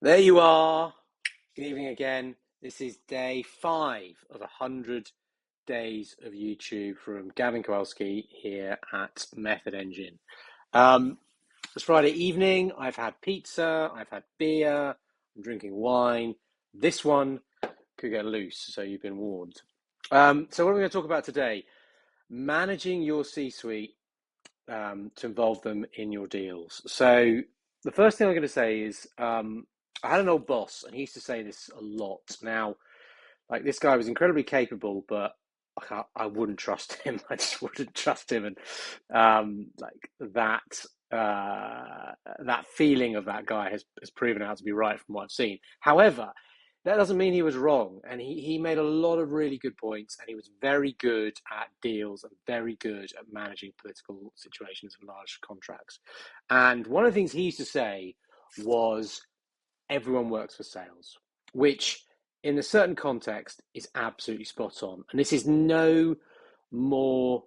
There you are. Good evening again. This is day 5 of 100 days of YouTube from Gavin Kowalski here at Method Engine. It's Friday evening. I've had pizza, I've had beer, I'm drinking wine. This one could get loose, so you've been warned. So what are we going to talk about today? Managing your C-suite to involve them in your deals. So the first thing I'm going to say is I had an old boss, and he used to say this a lot. Now, like this guy was incredibly capable, but I wouldn't trust him. I just wouldn't trust him, and like that feeling of that guy has proven out to be right from what I've seen. However, that doesn't mean he was wrong, and he made a lot of really good points, and he was very good at deals and very good at managing political situations and large contracts. And one of the things he used to say was everyone works for sales, which in a certain context is absolutely spot on. And this is no more,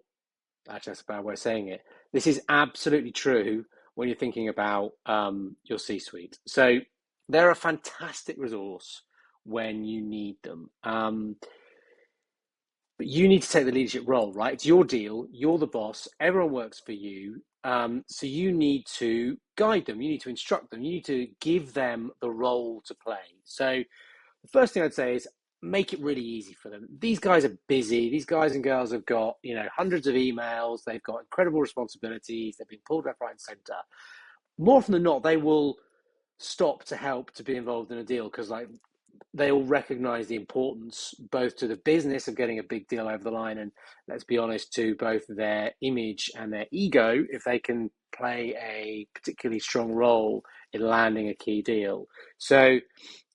actually, that's a bad way of saying it. This is absolutely true when you're thinking about your C suite. So they're a fantastic resource when you need them. But you need to take the leadership role, right? It's your deal. You're the boss. Everyone works for you. So you need to guide them. You need to instruct them. You need to give them the role to play. So the first thing I'd say is make it really easy for them. These guys are busy. These guys and girls have got, hundreds of emails. They've got incredible responsibilities. They've been pulled left, right, and center. More often than not, they will stop to help to be involved in a deal because they all recognize the importance both to the business of getting a big deal over the line and, let's be honest, to both their image and their ego if they can play a particularly strong role in landing a key deal. So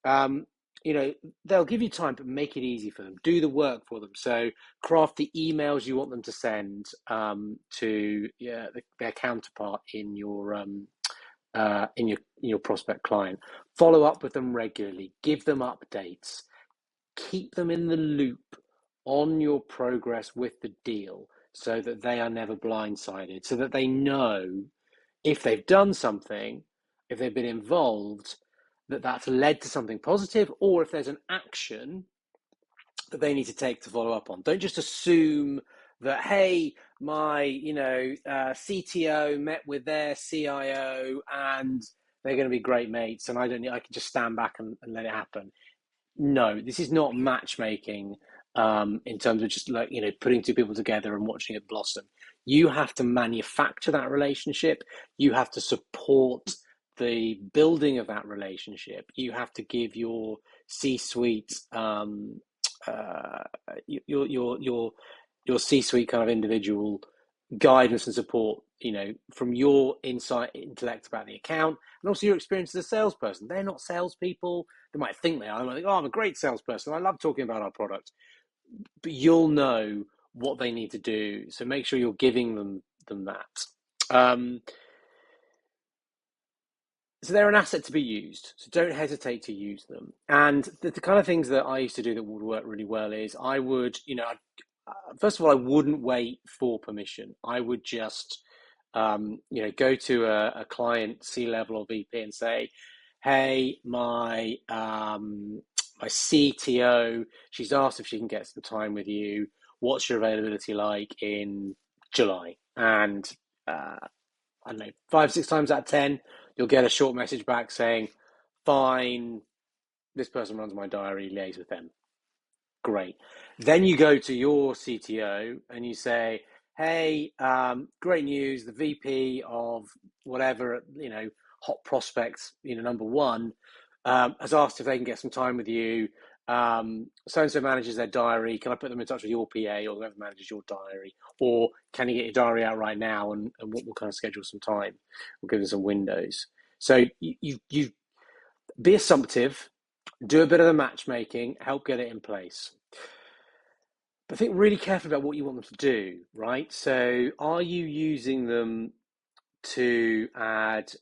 they'll give you time, but make it easy for them. Do the work for them. So craft the emails you want them to send to their counterpart in your prospect client. Follow up with them regularly. Give them updates. Keep them in the loop on your progress with the deal so that they are never blindsided, so that they know if they've done something, if they've been involved, that's led to something positive, or if there's an action that they need to take to follow up on. Don't just assume that, hey, my CTO met with their CIO and they're going to be great mates, and I can just stand back and let it happen. No, this is not matchmaking in terms of just putting two people together and watching it blossom. You have to manufacture that relationship. You have to support the building of that relationship. You have to give your C-suite your C-suite kind of individual guidance and support, from your intellect about the account, and also your experience as a salesperson. They're not salespeople. They might think they are. They might think, oh, I'm a great salesperson. I love talking about our product. But you'll know what they need to do. So make sure you're giving them that. So they're an asset to be used. So don't hesitate to use them. And the kind of things that I used to do that would work really well is I would, first of all, I wouldn't wait for permission. I would just, go to a client, C-level or VP, and say, "Hey, my CTO, she's asked if she can get some time with you. What's your availability like in July?" And I don't know, 5, 6 times out of 10, you'll get a short message back saying, "Fine, this person runs my diary, liaise with them." Great. Then you go to your CTO and you say, "Hey, great news. The VP of whatever, hot prospects, number one, has asked if they can get some time with you. So-and-so manages their diary. Can I put them in touch with your PA or whoever manages your diary? Or can you get your diary out right now and we'll kind of schedule some time? We'll give them some windows." So you be assumptive, do a bit of the matchmaking, help get it in place. But think really carefully about what you want them to do, right? So are you using them to add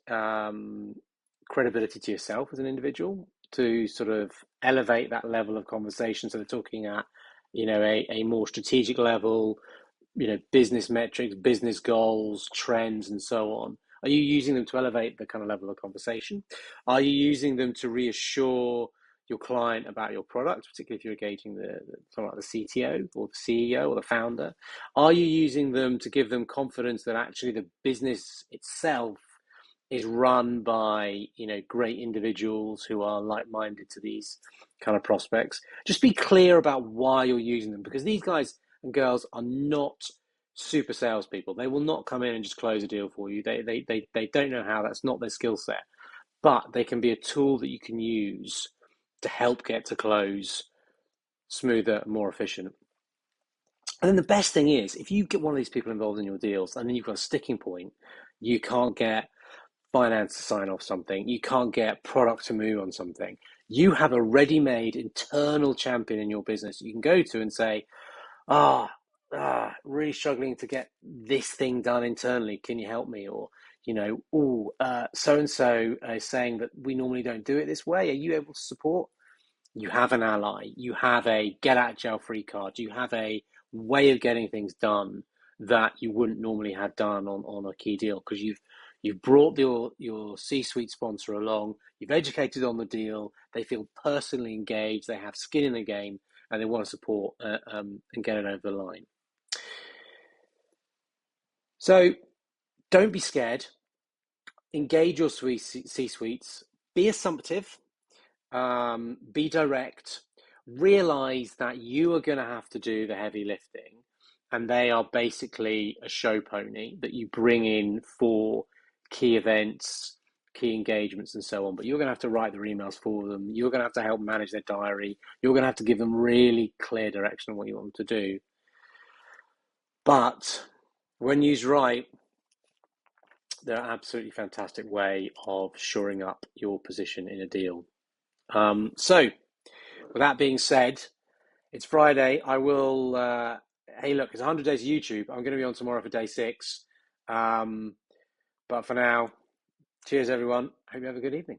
credibility to yourself as an individual, to sort of elevate that level of conversation? So they're talking at, a more strategic level, business metrics, business goals, trends, and so on. Are you using them to elevate the kind of level of conversation? Are you using them to reassure your client about your product, particularly if you're engaging someone like the CTO or the CEO or the founder? Are you using them to give them confidence that actually the business itself is run by, great individuals who are like-minded to these kind of prospects? Just be clear about why you're using them, because these guys and girls are not super salespeople. They will not come in and just close a deal for you. They don't know how. That's not their skill set. But they can be a tool that you can use to help get to close smoother and more efficient. And then the best thing is, if you get one of these people involved in your deals and then you've got a sticking point, you can't get finance to sign off something, you can't get product to move on something, you have a ready-made internal champion in your business you can go to and say, really struggling to get this thing done internally. Can you help me? Or, so-and-so is saying that we normally don't do it this way. Are you able to support? You have an ally. You have a get out of jail free card. You have a way of getting things done that you wouldn't normally have done on a key deal, because you've brought your C-suite sponsor along. You've educated on the deal. They feel personally engaged. They have skin in the game, and they want to support and get it over the line. So don't be scared. Engage your C-suites. Be assumptive. Be direct. Realize that you are going to have to do the heavy lifting, and they are basically a show pony that you bring in for key events, key engagements, and so on. But you're going to have to write their emails for them. You're going to have to help manage their diary. You're going to have to give them really clear direction on what you want them to do. But when used right, they're an absolutely fantastic way of shoring up your position in a deal. So, with that being said, it's Friday. I will. Hey, look, it's 100 days of YouTube. I'm going to be on tomorrow for day 6. But for now, cheers, everyone. Hope you have a good evening.